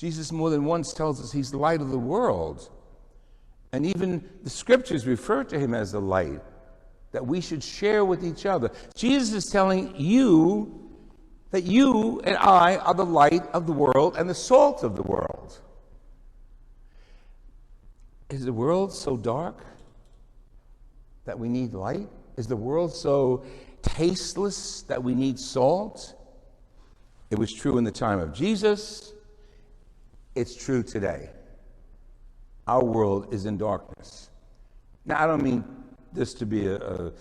Jesus more than once tells us he's the light of the world. And even the scriptures refer to him as the light that we should share with each other. Jesus is telling you that you and I are the light of the world and the salt of the world. Is the world so dark that we need light? Is the world so tasteless that we need salt? It was true in the time of Jesus. It's true today. Our world is in darkness. Now, I don't mean this to be a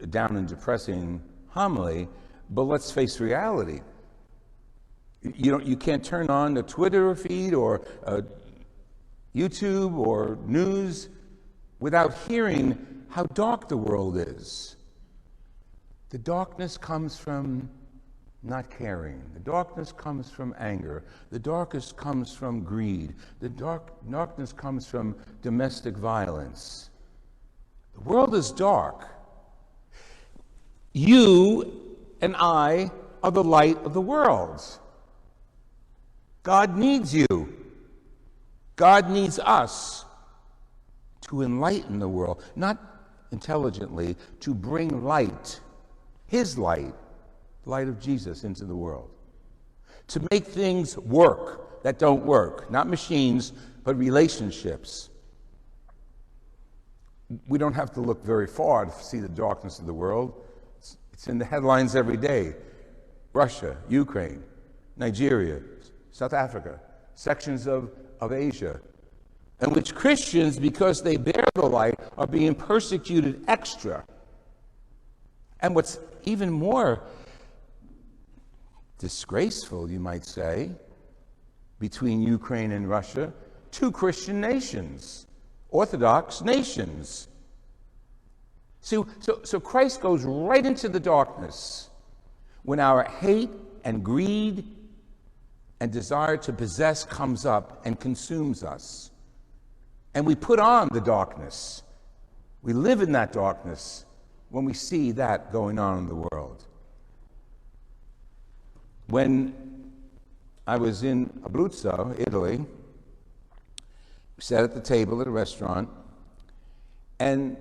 down and depressing homily, but let's face reality. You can't turn on the Twitter feed or YouTube or news without hearing how dark the world is. The darkness comes from not caring. The darkness comes from anger. The darkness comes from greed. The darkness comes from domestic violence. The world is dark. You and I are the light of the world. God needs you. God needs us to enlighten the world, not intelligently, to bring light, his light, the light of Jesus, into the world. To make things work that don't work, not machines, but relationships. We don't have to look very far to see the darkness of the world. It's in the headlines every day. Russia, Ukraine, Nigeria, South Africa, sections of Asia, in which Christians, because they bear the light, are being persecuted extra. And what's even more disgraceful, you might say, between Ukraine and Russia, two Christian nations, Orthodox nations. So Christ goes right into the darkness when our hate and greed and desire to possess comes up and consumes us. And we put on the darkness. We live in that darkness when we see that going on in the world. When I was in Abruzzo, Italy, we sat at the table at a restaurant, and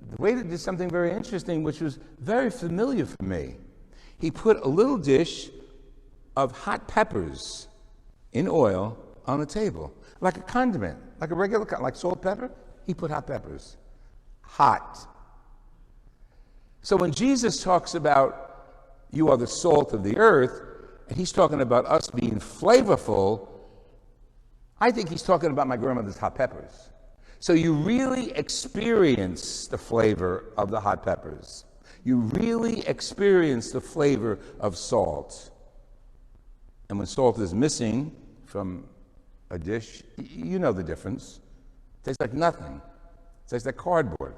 the waiter did something very interesting, which was very familiar for me. He put a little dish of hot peppers in oil on the table, like a condiment, like a regular, like salt, pepper. He put hot peppers, hot. So when Jesus talks about you are the salt of the earth, and he's talking about us being flavorful, I think he's talking about my grandmother's hot peppers. So you really experience the flavor of the hot peppers. You really experience the flavor of salt. And when salt is missing from a dish, you know the difference. It tastes like nothing. It tastes like cardboard.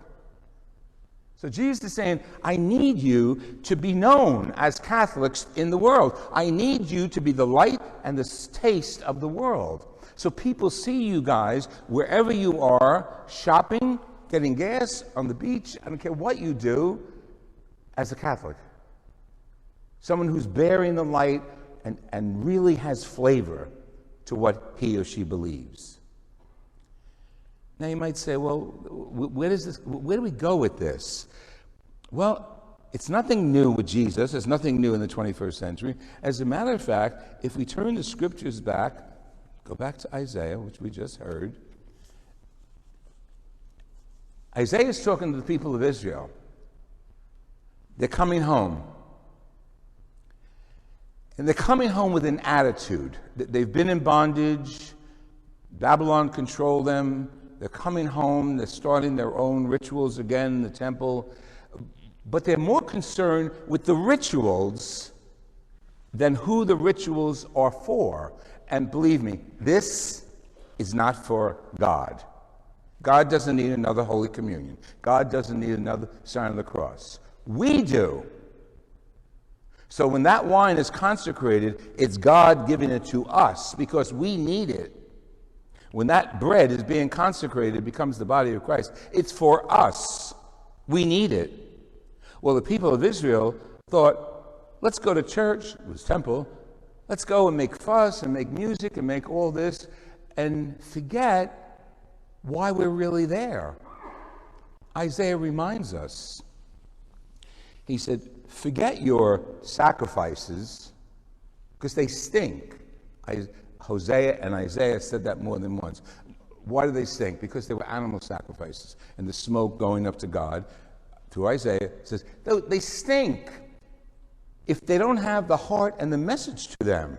So Jesus is saying, I need you to be known as Catholics in the world. I need you to be the light and the taste of the world. So people see you guys wherever you are, shopping, getting gas, on the beach. I don't care what you do, as a Catholic. Someone who's bearing the light and really has flavor to what he or she believes. Now you might say, well, where do we go with this? Well, it's nothing new with Jesus. It's nothing new in the 21st century. As a matter of fact, if we turn the scriptures back, go back to Isaiah, which we just heard. Isaiah is talking to the people of Israel. They're coming home. And they're coming home with an attitude. They've been in bondage. Babylon controlled them. They're coming home. They're starting their own rituals again in the temple. But they're more concerned with the rituals than who the rituals are for. And believe me, this is not for God. God doesn't need another Holy Communion. God doesn't need another sign of the cross. We do. So when that wine is consecrated, it's God giving it to us because we need it. When that bread is being consecrated, it becomes the body of Christ. It's for us. We need it. Well, the people of Israel thought, let's go to church, it was temple, Let's go and make fuss and make music and make all this and forget why we're really there. Isaiah reminds us. He said, forget your sacrifices because they stink. Hosea and Isaiah said that more than once. Why do they stink? Because they were animal sacrifices. And the smoke going up to God, through Isaiah, says, they stink if they don't have the heart and the message to them.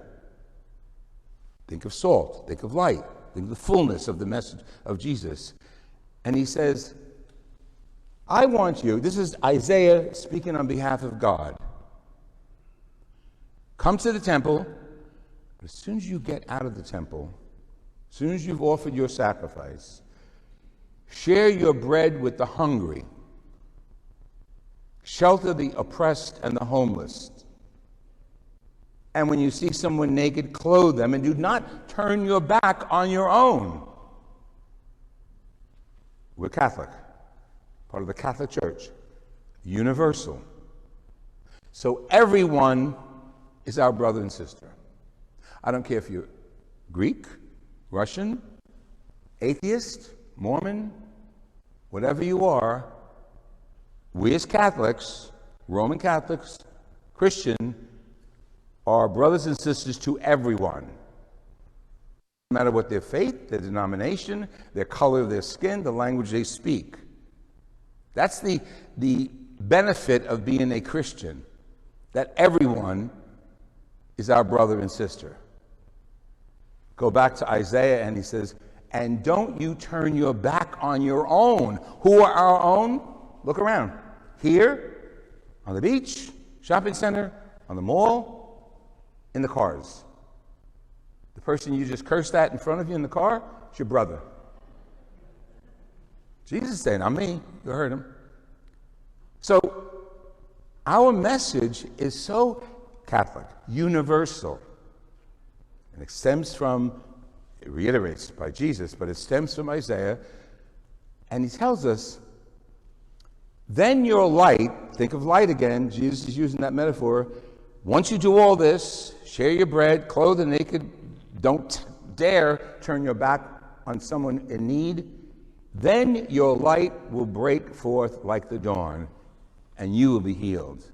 Think of salt, think of light, think of the fullness of the message of Jesus. And he says, I want you, this is Isaiah speaking on behalf of God. Come to the temple, but as soon as you get out of the temple, as soon as you've offered your sacrifice, share your bread with the hungry, shelter the oppressed and the homeless. And when you see someone naked, clothe them, and do not turn your back on your own. We're Catholic, part of the Catholic Church, universal. So everyone is our brother and sister. I don't care if you're Greek, Russian, atheist, Mormon, whatever you are, we as Catholics, Roman Catholics, Christian, are brothers and sisters to everyone. No matter what their faith, their denomination, their color of their skin, the language they speak. That's the benefit of being a Christian, that everyone is our brother and sister. Go back to Isaiah and he says, and don't you turn your back on your own. Who are our own? Look around. Here, on the beach, shopping center, on the mall, in the cars. The person you just cursed at in front of you in the car, it's your brother. Jesus is saying, not me. You heard him. So, our message is so Catholic, universal. And it stems from, it reiterates by Jesus, but it stems from Isaiah. And he tells us, then your light, think of light again, Jesus is using that metaphor. Once you do all this, share your bread, clothe the naked, don't dare turn your back on someone in need, then your light will break forth like the dawn, and you will be healed.